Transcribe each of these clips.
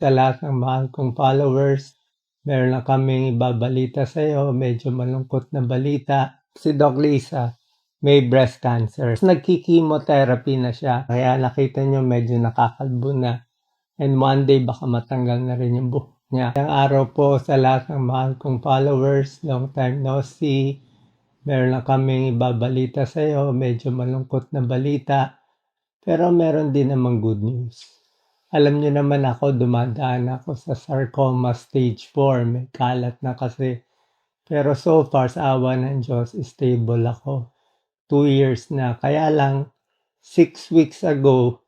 Sa lahat ng mahal kong followers, meron na kaming ibabalita sa'yo, medyo malungkot na balita. Si Doc Lisa, may breast cancer. Nagki-chemotherapy na siya, kaya nakita nyo medyo nakakalbo na. And one day baka matanggal na rin yung buhok niya. Ang araw po sa lahat ng mahal kong followers, long time no see. Meron na kaming ibabalita sa'yo, medyo malungkot na balita. Pero meron din namang good news. Alam niyo naman ako, dumadaan ako sa sarcoma stage 4. May kalat na kasi. Pero so far, sa awa ng Diyos, stable ako. 2 years na. Kaya lang, 6 weeks ago,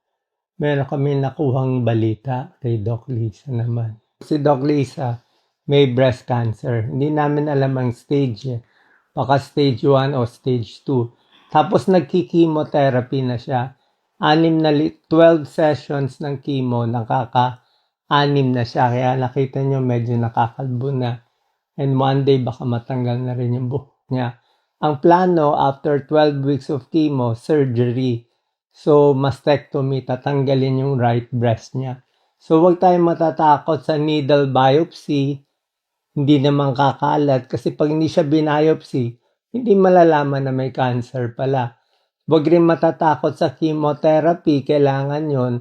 meron kami nakuhang balita kay Doc Lisa naman. Si Doc Lisa, may breast cancer. Hindi namin alam ang stage. Baka stage 1 o stage 2. Tapos nagki-chemotherapy na siya. 12 sessions ng chemo, nakaka-6 na siya. Kaya nakita nyo medyo nakakalbo na. And one day baka matanggal na rin yung buhok niya. Ang plano after 12 weeks of chemo, surgery. So mastectomy, tatanggalin yung right breast niya. So huwag tayong matatakot sa needle biopsy. Hindi naman kakalat kasi pag hindi siya biopsy, hindi malalaman na may cancer pala. Huwag rin matatakot sa chemotherapy, kailangan yon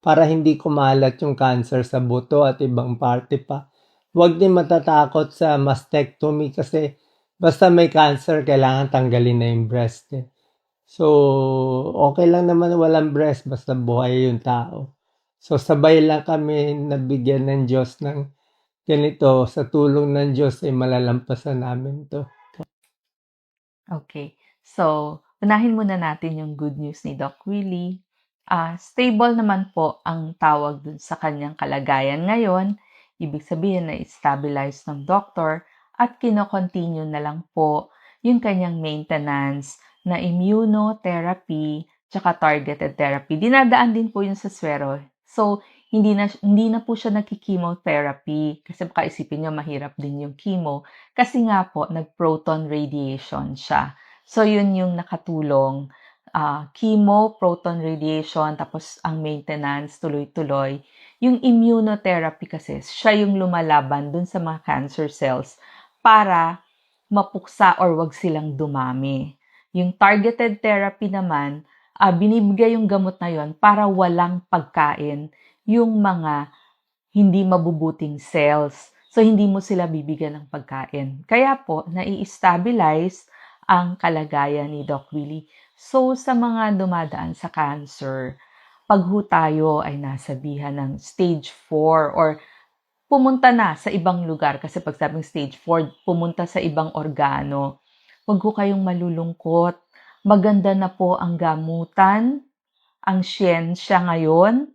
para hindi kumalat yung cancer sa buto at ibang parte pa. Huwag din matatakot sa mastectomy kasi basta may cancer, kailangan tanggalin na yung breast. So, okay lang naman walang breast, basta buhay yung tao. So, sabay lang kami nabigyan ng Diyos ng ganito. Sa tulong ng Diyos ay malalampasan namin to. Okay. So, unahin muna natin yung good news ni Doc Willie. Stable naman po ang tawag dun sa kanyang kalagayan ngayon. Ibig sabihin na stabilize ng doktor at kino-continue na lang po yung kanyang maintenance na immunotherapy tsaka targeted therapy. Dinadaan din po yun sa swero. So, hindi na po siya nagki-chemotherapy kasi baka isipin niyo mahirap din yung chemo kasi nga po nag-proton radiation siya. So yun yung nakatulong, chemo, proton radiation, tapos ang maintenance tuloy-tuloy. Yung immunotherapy kasi siya yung lumalaban dun sa mga cancer cells para mapuksa or wag silang dumami. Yung targeted therapy naman, binibigay yung gamot na yon para walang pagkain yung mga hindi mabubuting cells. So, hindi mo sila bibigyan ng pagkain. Kaya po, nai-stabilize ang kalagayan ni Doc Willie. So, sa mga dumadaan sa cancer, pag tayo ay nasabihan ng stage 4 or pumunta na sa ibang lugar, kasi pag sabing stage 4, pumunta sa ibang organo, huwag ko kayong malulungkot. Maganda na po ang gamutan, ang siyensya ngayon,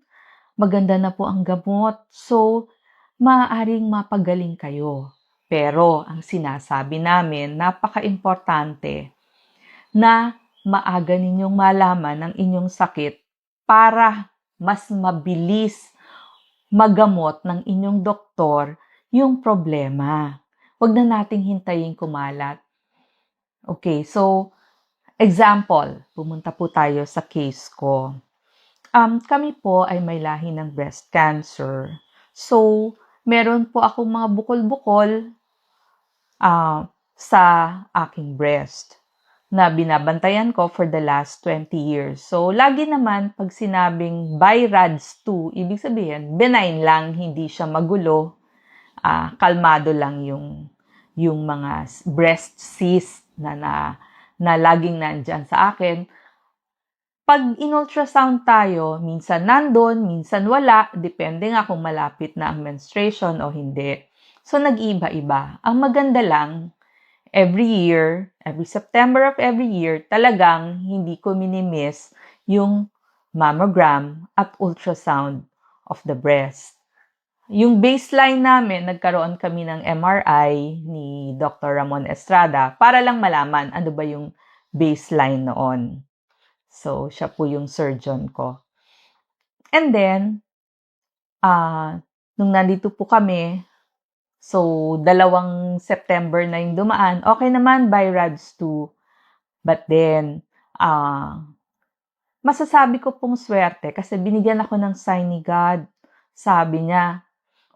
maganda na po ang gamot. So, maaaring mapagaling kayo. Pero, ang sinasabi namin, napaka-importante na maaga ninyong malaman ang inyong sakit para mas mabilis magamot ng inyong doktor yung problema. Huwag na nating hintayin kumalat. Okay, so, example, pumunta po tayo sa case ko. Kami po ay may lahi ng breast cancer. So, meron po akong mga bukol-bukol sa aking breast na binabantayan ko for the last 20 years. So, lagi naman pag sinabing BI-RADS2, ibig sabihin, benign lang, hindi siya magulo, kalmado lang yung mga breast cyst na laging nandyan sa akin. Pag in-ultrasound tayo, minsan nandun, minsan wala, depende nga kung malapit na ang menstruation o hindi. So, nag-iiba-iba. Ang maganda lang, every year, every September of every year, talagang hindi ko minimiss yung mammogram at ultrasound of the breast. Yung baseline namin, nagkaroon kami ng MRI ni Dr. Ramon Estrada para lang malaman ano ba yung baseline noon. So, siya po yung surgeon ko. And then, nung nandito po kami, so, 2 September na yung dumaan, okay naman by RADS2. But then, masasabi ko pong swerte kasi binigyan ako ng sign ni God. Sabi niya,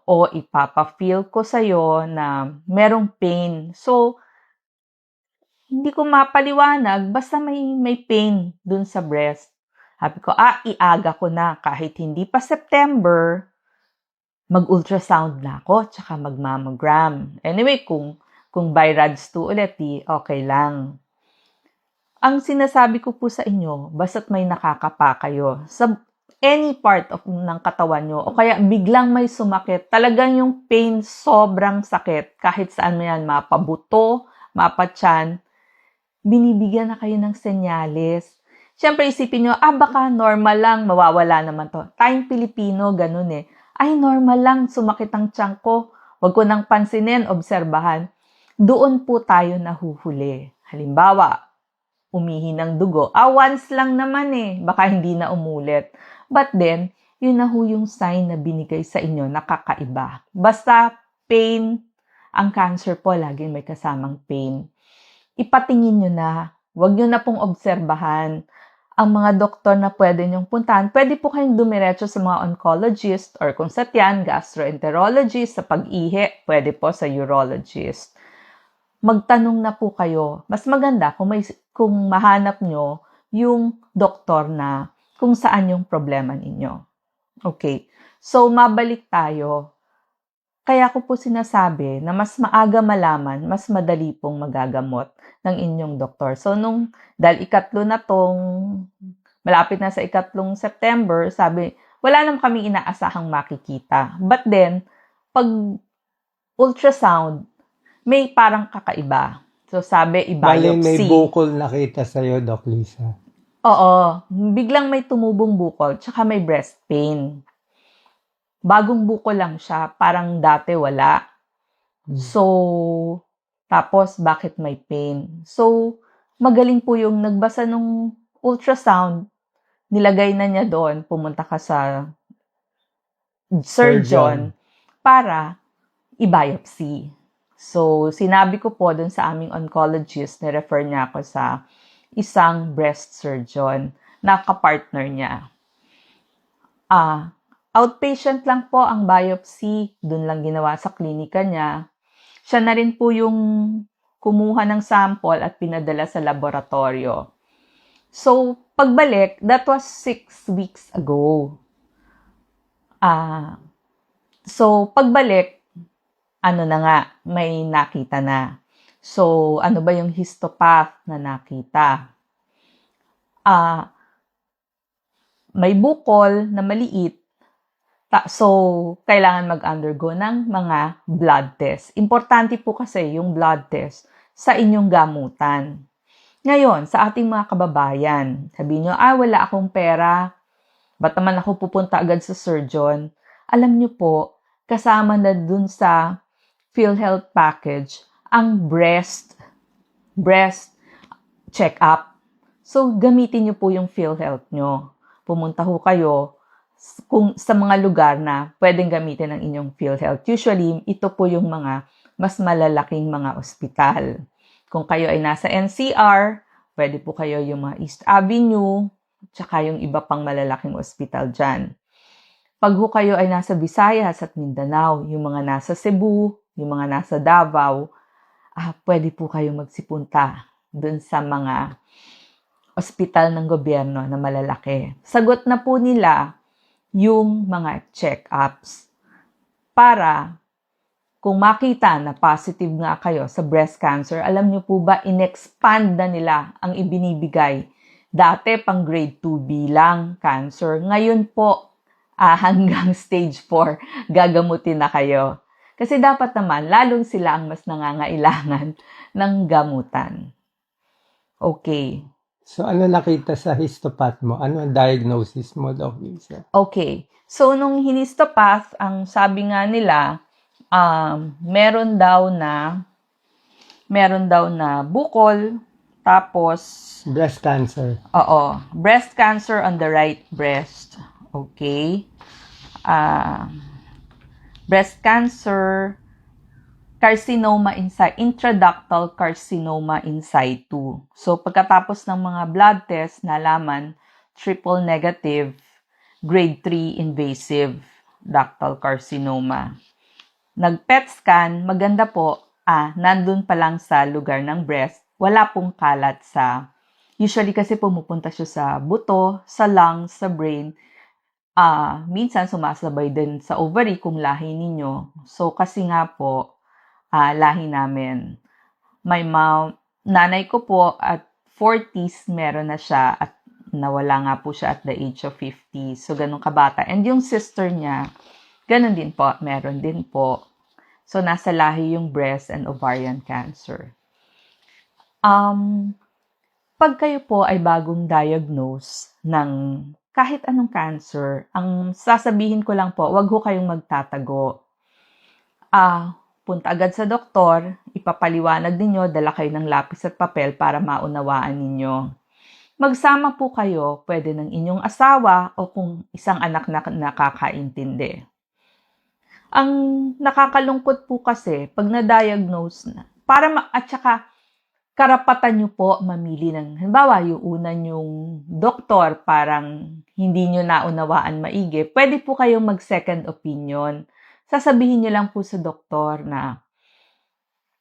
o ipapa-feel ko sa'yo na merong pain. So, hindi ko mapaliwanag basta may pain dun sa breast. Sabi ko, iaga ko na kahit hindi pa September, mag-ultrasound na ako tsaka mag-mammogram. Anyway, kung by RADS 2 ulit, okay lang. Ang sinasabi ko po sa inyo, basta't may nakakapa kayo sa any part ng katawan nyo o kaya biglang may sumakit, talagang yung pain sobrang sakit kahit saan mo yan, mapabuto, mapatyan, binibigyan na kayo ng senyales. Siyempre isipin nyo, baka normal lang, mawawala naman to. Tayong Pilipino, ganun eh. Ay, normal lang, sumakit ang tiyan ko. Huwag ko nang pansinin, obserbahan. Doon po tayo nahuhuli. Halimbawa, umihi ng dugo. Once lang naman eh. Baka hindi na umulit. But then, yun na ho yung sign na binigay sa inyo, nakakaiba. Basta pain, ang cancer po, laging may kasamang pain. Ipatingin nyo na. Huwag nyo na pong obserbahan. Ang mga doktor na pwede nyong puntahan, pwede po kayong dumiretso sa mga oncologist or kung sa tiyan, gastroenterologist, sa pag-ihi, pwede po sa urologist. Magtanong na po kayo. Mas maganda kung mahanap nyo yung doktor na kung saan yung problema ninyo. Okay. So, mabalik tayo. Kaya ko po sinasabi na mas maaga malaman, mas madali pong magagamot ng inyong doktor. So, dahil ikatlo na malapit na sa ikatlong September, sabi, wala naman kami inaasahang makikita. But then, pag ultrasound, may parang kakaiba. So, sabi, Bali, may i-biopsy. bukol nakita sa'yo, Doc Lisa. Oo, biglang may tumubong bukol, tsaka may breast pain. Bagong bukol lang siya, parang dati wala. So, tapos bakit may pain? So, magaling po yung nagbasa ng ultrasound, nilagay na niya doon, pumunta ka sa surgeon para i-biopsy. So, sinabi ko po doon sa aming oncologist, na-refer niya ako sa isang breast surgeon na kapartner niya. Outpatient lang po ang biopsy. Doon lang ginawa sa klinika niya. Siya na rin po yung kumuha ng sample at pinadala sa laboratorio. So, pagbalik, that was 6 weeks ago. So, pagbalik, may nakita na. So, ano ba yung histopath na nakita? May bukol na maliit. So, kailangan mag-undergo ng mga blood test. Importante po kasi yung blood test sa inyong gamutan. Ngayon, sa ating mga kababayan, sabihin nyo, wala akong pera. Ba't naman ako pupunta agad sa surgeon? Alam nyo po, kasama na dun sa PhilHealth package ang breast check-up. So, gamitin nyo po yung PhilHealth nyo. Pumunta ho kayo kung sa mga lugar na pwedeng gamitin ng inyong PhilHealth. Usually, ito po yung mga mas malalaking mga ospital. Kung kayo ay nasa NCR, pwede po kayo yung mga East Avenue, tsaka yung iba pang malalaking ospital dyan. Pag ho kayo ay nasa Visayas at Mindanao, yung mga nasa Cebu, yung mga nasa Davao, pwede po kayo magsipunta dun sa mga ospital ng gobyerno na malalaki. Sagot na po nila yung mga check-ups para kung makita na positive nga kayo sa breast cancer, alam niyo po ba, in-expand na nila ang ibinibigay. Dati pang grade 2B lang cancer. Ngayon po, hanggang stage 4, gagamutin na kayo. Kasi dapat naman, lalong sila ang mas nangangailangan ng gamutan. Okay. So, ano nakita sa histopath mo? Ano ang diagnosis mo, Doc Lisa? Okay. So, nung hinistopath, ang sabi nga nila, meron daw na bukol, tapos breast cancer. Oo. Breast cancer on the right breast. Okay. Breast cancer, carcinoma intraductal carcinoma in situ. So, pagkatapos ng mga blood test, nalaman, triple negative, grade 3 invasive ductal carcinoma. nag-PET scan, maganda po, nandun pa lang sa lugar ng breast, wala pong kalat sa, usually kasi pumupunta siya sa buto, sa lungs, sa brain, minsan sumasabay din sa ovary kung lahi ninyo. So, kasi nga po, lahi namin. My mom, nanay ko po at 40s meron na siya at nawala nga po siya at the age of 50. So, ganun kabata. And yung sister niya, ganun din po, meron din po. So, nasa lahi yung breast and ovarian cancer. Pag kayo po ay bagong diagnose ng kahit anong cancer, ang sasabihin ko lang po, wag ho kayong magtatago. Punta agad sa doktor, ipapaliwanag ninyo, dala kayo ng lapis at papel para maunawaan ninyo. Magsama po kayo, pwede ng inyong asawa o kung isang anak na nakakaintindi. Ang nakakalungkot po kasi, pag na-diagnose na, at saka karapatan nyo po mamili ng, halimbawa, yung una yung doktor, parang hindi nyo naunawaan maigi, pwede po kayong mag-second opinion. Sasabihin nyo lang po sa doktor na,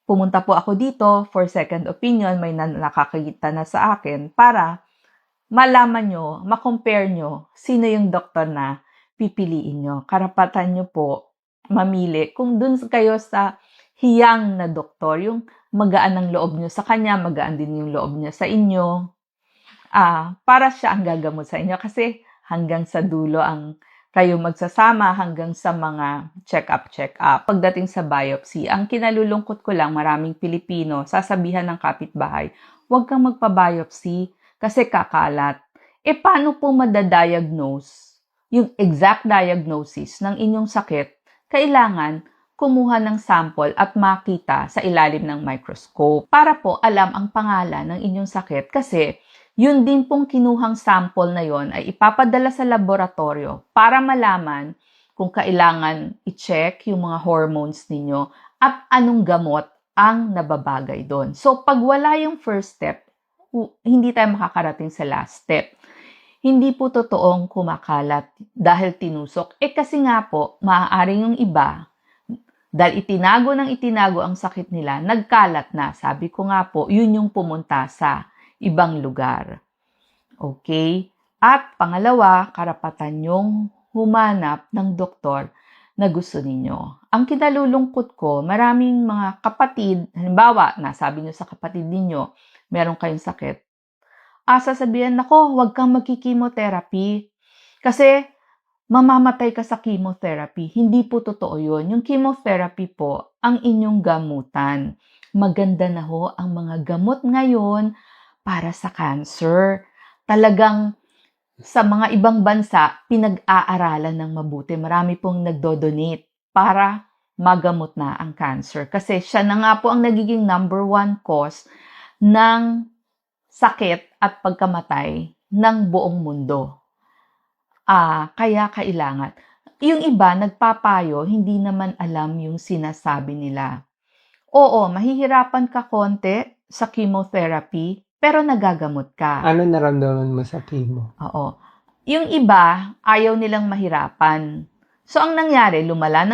pumunta po ako dito for second opinion, may nakakita na sa akin, para malaman nyo, makompare nyo, sino yung doktor na pipiliin nyo. Karapatan nyo po mamili kung dun kayo sa hiyang na doktor, yung magaan ang loob nyo sa kanya, magaan din yung loob niya sa inyo, para siya ang gagamot sa inyo. Kasi hanggang sa dulo ang kayo magsasama, hanggang sa mga check-up. Pagdating sa biopsy, ang kinalulungkot ko lang, maraming Pilipino, sasabihan ng kapitbahay, huwag kang magpa-biopsy kasi kakalat. Paano po madadiagnose yung exact diagnosis ng inyong sakit? Kailangan kumuha ng sample at makita sa ilalim ng microscope para po alam ang pangalan ng inyong sakit, kasi yun din pong kinuhang sample na yon ay ipapadala sa laboratorio para malaman kung kailangan i-check yung mga hormones ninyo at anong gamot ang nababagay doon. So, pag wala yung first step, hindi tayo makakarating sa last step. Hindi po totoong kumakalat dahil tinusok. Kasi nga po, maaaring yung iba, dahil itinago ang sakit nila, nagkalat na. Sabi ko nga po, yun yung pumunta sa ibang lugar. Okay? At pangalawa, karapatan yung humanap ng doktor na gusto ninyo. Ang kinalulungkot ko, maraming mga kapatid, halimbawa, nasabi nyo sa kapatid ninyo, meron kayong sakit, sasabihan, nako, huwag kang magki-chemotherapy kasi mamamatay ka sa chemotherapy. Hindi po totoo yun. Yung chemotherapy po, ang inyong gamutan. Maganda na ho ang mga gamot ngayon para sa cancer. Talagang sa mga ibang bansa, pinag-aaralan ng mabuti. Marami pong nagdo-donate para magamot na ang cancer. Kasi siya na nga po ang nagiging number 1 cause ng sakit at pagkamatay ng buong mundo. Kaya kailangan. Yung iba, nagpapayo, hindi naman alam yung sinasabi nila. Oo, mahihirapan ka konti sa chemotherapy, pero nagagamot ka. Ano naramdaman mo sa chemo? Oo. Yung iba, ayaw nilang mahirapan. So, ang nangyari, lumala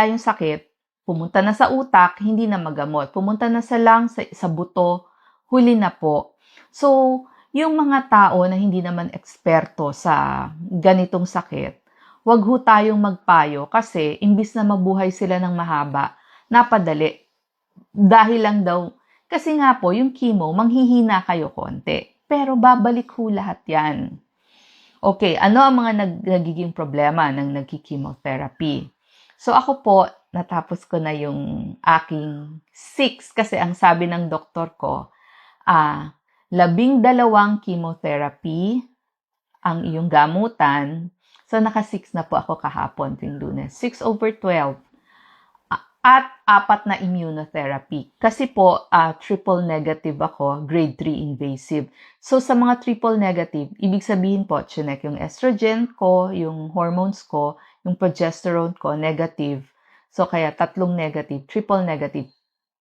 yung sakit, pumunta na sa utak, hindi na magamot. Pumunta na sa lungs, sa buto, huli na po. So, yung mga tao na hindi naman eksperto sa ganitong sakit, wag ho tayong magpayo kasi imbis na mabuhay sila ng mahaba, napadali. Dahil lang daw, kasi nga po, yung chemo, manghihina kayo konti. Pero babalik ho lahat yan. Okay, ano ang mga nagiging problema ng nagki-chemotherapy? So ako po, natapos ko na yung aking 6 kasi ang sabi ng doktor ko, 12 chemotherapy ang iyong gamutan. So, naka-6 na po ako kahapon tuwing Lunes. 6/12. At 4 na immunotherapy. Kasi po, triple negative ako, grade 3 invasive. So, sa mga triple negative, ibig sabihin po, chinek yung estrogen ko, yung hormones ko, yung progesterone ko, negative. So, kaya 3 negative, triple negative.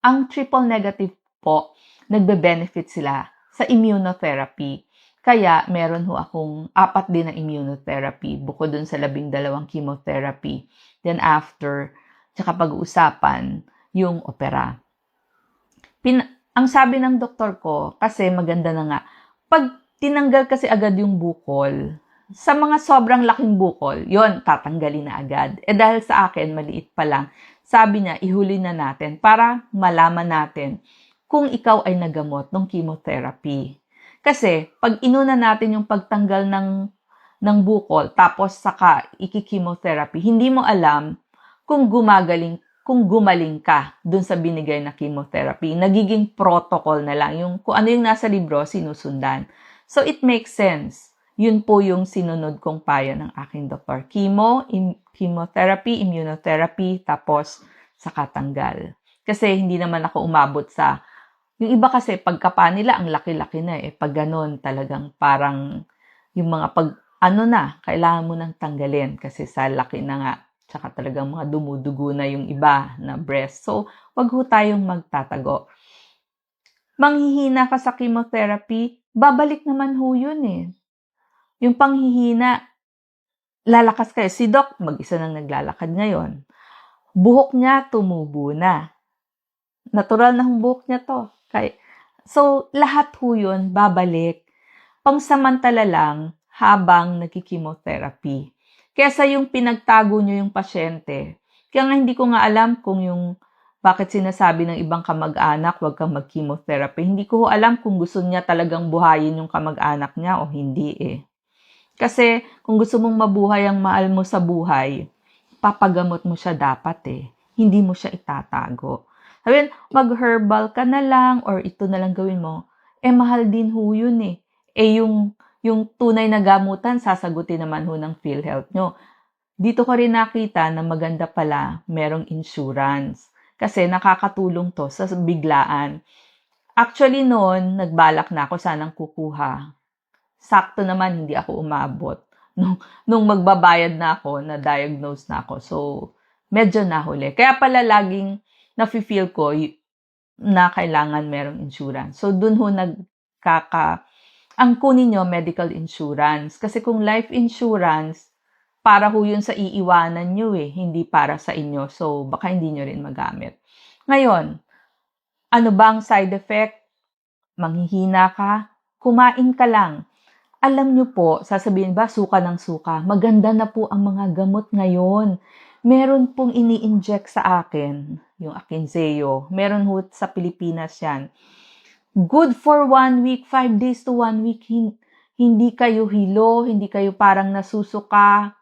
Ang triple negative po, nagbe-benefit sila sa immunotherapy. Kaya meron ho akong 4 din na immunotherapy bukod dun sa 12 chemotherapy. Then after, tsaka pag-uusapan yung opera. Ang sabi ng doktor ko, kasi maganda na nga, pag tinanggal kasi agad yung bukol, sa mga sobrang laking bukol, yon tatanggalin na agad. Dahil sa akin, maliit pa lang, sabi niya, ihuli na natin para malaman natin kung ikaw ay nagamot ng chemotherapy. Kasi, pag inuna natin yung pagtanggal ng bukol, tapos saka iki-chemotherapy, hindi mo alam kung gumaling ka dun sa binigay na chemotherapy. Nagiging protocol na lang. Kung ano yung nasa libro, sinusundan. So, it makes sense. Yun po yung sinunod kong payo ng aking doktor. Chemotherapy, immunotherapy, tapos saka tanggal. Kasi hindi naman ako umabot sa... Yung iba kasi, pagkapa nila, ang laki-laki na eh. Pag ganun, talagang parang yung mga kailangan mo nang tanggalin kasi sa laki na nga. Tsaka talagang mga dumudugo na yung iba na breast. So, wag ho tayong magtatago. Manghihina ka sa chemotherapy, babalik naman ho yun eh. Yung panghihina, lalakas kayo. Si Doc, mag-isa nang naglalakad ngayon. Buhok niya, tumubo na. Natural na buhok niya to. So, lahat ho yun, babalik. Pangsamantala lang habang nagki-chemotherapy. Kesa yung pinagtago nyo yung pasyente. Kaya nga hindi ko nga alam kung bakit sinasabi ng ibang kamag-anak huwag kang mag-chemotherapy. Hindi ko alam kung gusto niya talagang buhayin yung kamag-anak niya o hindi eh. Kasi kung gusto mong mabuhay ang mahal mo sa buhay, papagamot mo siya dapat eh. Hindi mo siya itatago. Sabihin, mag-herbal ka na lang or ito na lang gawin mo. Mahal din ho yun eh. Yung tunay na gamutan, sasagutin naman ho ng PhilHealth nyo. Dito ko rin nakita na maganda pala merong insurance. Kasi nakakatulong to sa biglaan. Actually noon, nagbalak na ako sanang kukuha. Sakto naman, hindi ako umabot. Nung magbabayad na ako, na-diagnose na ako. So, medyo nahuli. Kaya pala laging nafe-feel ko na kailangan merong insurance. So, dun ho ang kunin nyo, medical insurance. Kasi kung life insurance, para ho yun sa iiwanan nyo eh, hindi para sa inyo. So, baka hindi nyo rin magamit. Ngayon, ano bang side effect? Manghihina ka? Kumain ka lang. Alam nyo po, sasabihin ba, suka ng suka. Maganda na po ang mga gamot ngayon. Meron pong ini-inject sa akin, yung Akynzeo. Meron ho sa Pilipinas yan. Good for 1 week, 5 days to 1 week. Hindi kayo hilo, hindi kayo parang nasusuka.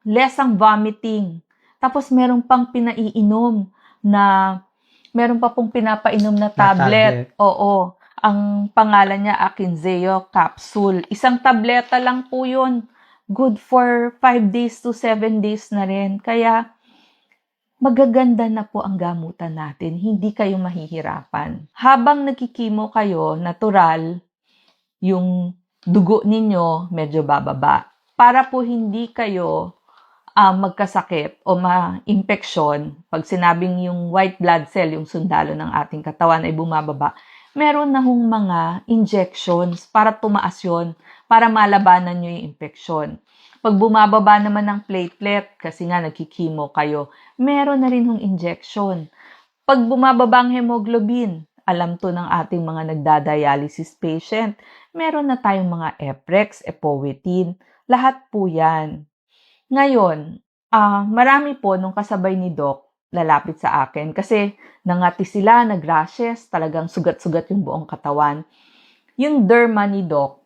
Less ang vomiting. Tapos meron pang pinaiinom meron pa pong pinapainom na tablet. Oo. Ang pangalan niya, Akynzeo capsule. Isang tableta lang po yun. Good for 5 days to 7 days na rin. Kaya, magaganda na po ang gamutan natin. Hindi kayo mahihirapan. Habang nagkikimo kayo, natural, yung dugo ninyo medyo bababa. Para po hindi kayo magkasakit o ma-infeksyon, pag sinabing yung white blood cell, yung sundalo ng ating katawan ay bumababa, meron na hong mga injections para tumaas yun, para malabanan nyo yung infeksyon. Pag bumababa naman ng platelet, kasi nga nagkikimo kayo, meron na rin hong injection. Pag bumababa ang hemoglobin, alam to ng ating mga nagdadialysis patient, meron na tayong mga Eprex, Epoetin, lahat po yan. Ngayon, marami po nung kasabay ni Doc, lalapit sa akin kasi nangati sila, nag-rashes, talagang sugat-sugat yung buong katawan. Yung derma ni Doc,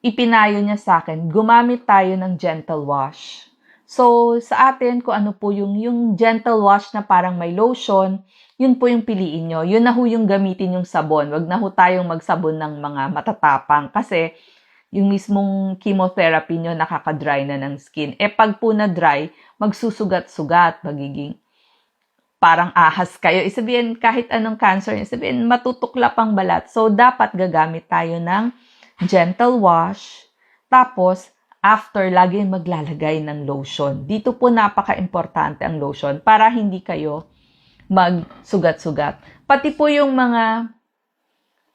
ipinayo niya sa akin, gumamit tayo ng gentle wash. So, sa atin, kung ano po yung gentle wash na parang may lotion, yun po yung piliin nyo. Yun na ho yung gamitin yung sabon. Wag na ho tayong magsabon ng mga matatapang kasi yung mismong chemotherapy nyo nakaka-dry na ng skin. Pag po na-dry, magsusugat-sugat, magiging parang ahas kayo. Isabihin, kahit anong cancer, isabihin, matutuklap ang balat. So, dapat gagamit tayo ng gentle wash. Tapos, after, lagi maglalagay ng lotion. Dito po napaka-importante ang lotion para hindi kayo magsugat-sugat. Pati po yung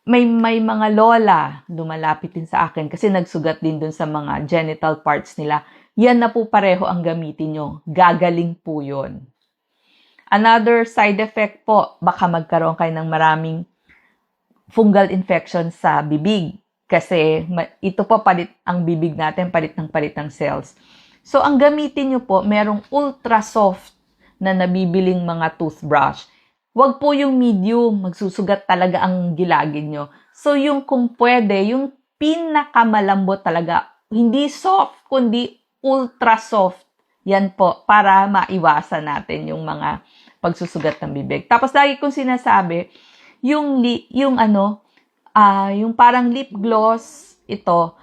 may mga lola lumalapit din sa akin kasi nagsugat din dun sa mga genital parts nila. Yan na po pareho ang gamitin nyo. Gagaling po yun. Another side effect po, baka magkaroon kayo ng maraming fungal infection sa bibig. Kasi ito po ang bibig natin, palit ng cells. So, ang gamitin nyo po, merong ultra soft na nabibiling mga toothbrush. Huwag po yung medium, magsusugat talaga ang gilagid nyo. So, yung kung pwede, yung pinakamalambot talaga, hindi soft, kundi ultra soft. Yan po, para maiwasan natin yung mga pagsusugat ng bibig. Tapos, lagi kong sinasabi, yung parang lip gloss, ito,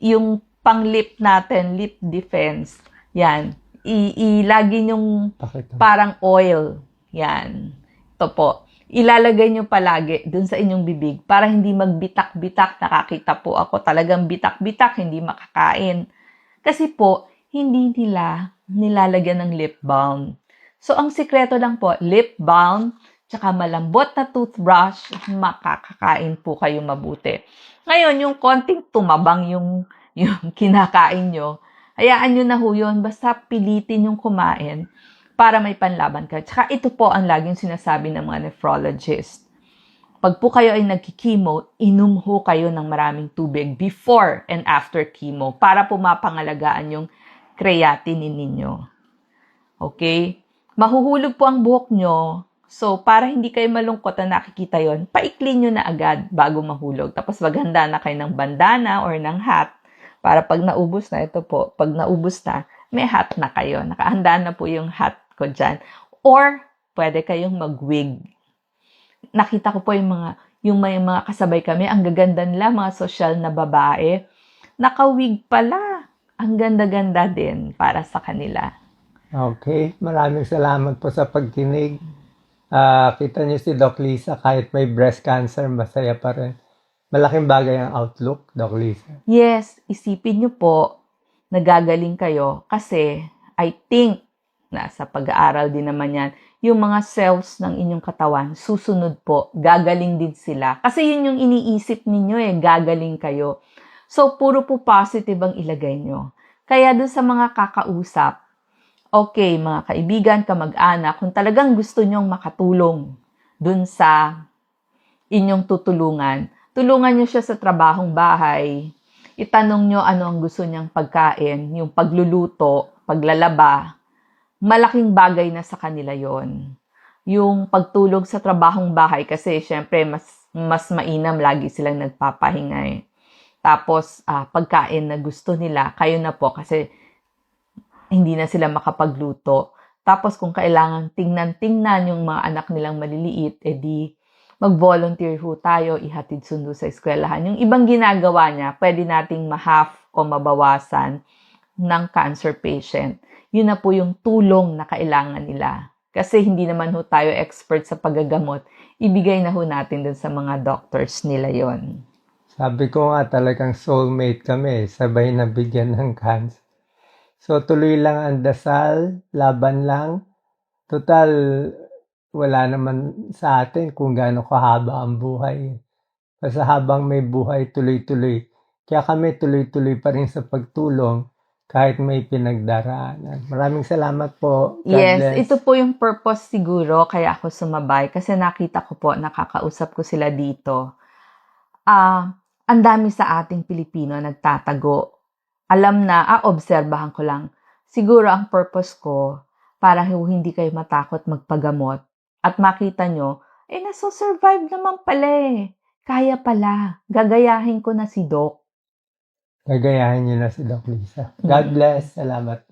yung pang lip natin, lip defense, yan, ilagay yung parang oil, yan, ito po, ilalagay nyo palagi dun sa inyong bibig para hindi magbitak-bitak. Nakakita po ako talagang bitak-bitak, hindi makakain. Kasi po, hindi nila nilalagyan ng lip balm. So, ang sikreto lang po, lip balm, tsaka malambot na toothbrush, makakakain po kayo mabuti. Ngayon, yung konting tumabang yung kinakain nyo, hayaan nyo na ho yun, basta pilitin yung kumain para may panlaban ka. Tsaka ito po ang laging sinasabi ng mga nephrologist. Pag po kayo ay nagki-chemo, inom ho kayo ng maraming tubig before and after chemo para po mapangalagaan yung creatinine ninyo. Okay? Mahuhulog po ang buhok nyo. So, para hindi kayo malungkot na nakikita yon, paikli nyo na agad bago mahulog. Tapos maghanda na kayo ng bandana or ng hat para pag naubos na, ito po, pag naubos na, may hat na kayo. Nakahanda na po yung hat ko dyan. Or, pwede kayong mag-wig. Nakita ko po yung may mga kasabay kami, ang gaganda nila, mga sosyal na babae. Naka-wig pala. Ang ganda-ganda din para sa kanila. Okay, maraming salamat po sa pagkinig. Kita niyo si Doc Lisa, kahit may breast cancer, masaya pa rin. Malaking bagay ang outlook, Doc Lisa. Yes, isipin niyo po, nagagaling kayo kasi I think, nasa pag-aaral din naman yan, yung mga cells ng inyong katawan, susunod po, gagaling din sila. Kasi yun yung iniisip ninyo gagaling kayo. So, puro po positive ang ilagay nyo. Kaya dun sa mga kakausap, okay, mga kaibigan, kamag-anak, kung talagang gusto nyong makatulong dun sa inyong tutulungan, tulungan nyo siya sa trabahong bahay, itanong nyo ano ang gusto niyang pagkain, yung pagluluto, paglalaba, malaking bagay na sa kanila yon. Yung pagtulog sa trabahong bahay, kasi syempre mas mainam, lagi silang nagpapahinga. Tapos, pagkain na gusto nila, kayo na po kasi hindi na sila makapagluto. Tapos kung kailangan tingnan yung mga anak nilang maliliit, edi mag-volunteer ho tayo, ihatid sundo sa eskwelahan. Yung ibang ginagawa niya, pwede nating ma-half o mabawasan ng cancer patient. Yun na po yung tulong na kailangan nila. Kasi hindi naman ho tayo expert sa paggagamot. Ibigay na ho natin dun sa mga doctors nila yon. Sabi ko nga, talagang soulmate kami, sabay na bigyan ng cancer. So, tuloy lang ang dasal, laban lang. Total, wala naman sa atin kung gaano kahaba ang buhay. Kasi habang may buhay, tuloy-tuloy. Kaya kami tuloy-tuloy pa rin sa pagtulong kahit may pinagdaraanan. Maraming salamat po. God bless. Ito po yung purpose siguro kaya ako sumabay kasi nakita ko po, nakakausap ko sila dito. Ang dami sa ating Pilipino nagtatago. Alam na, obserbahan ko lang. Siguro ang purpose ko, para hindi kayo matakot magpagamot at makita nyo, naso-survive naman pala Kaya pala, gagayahin ko na si Doc. Gagayahin niyo na si Doc Lisa. God bless. Salamat.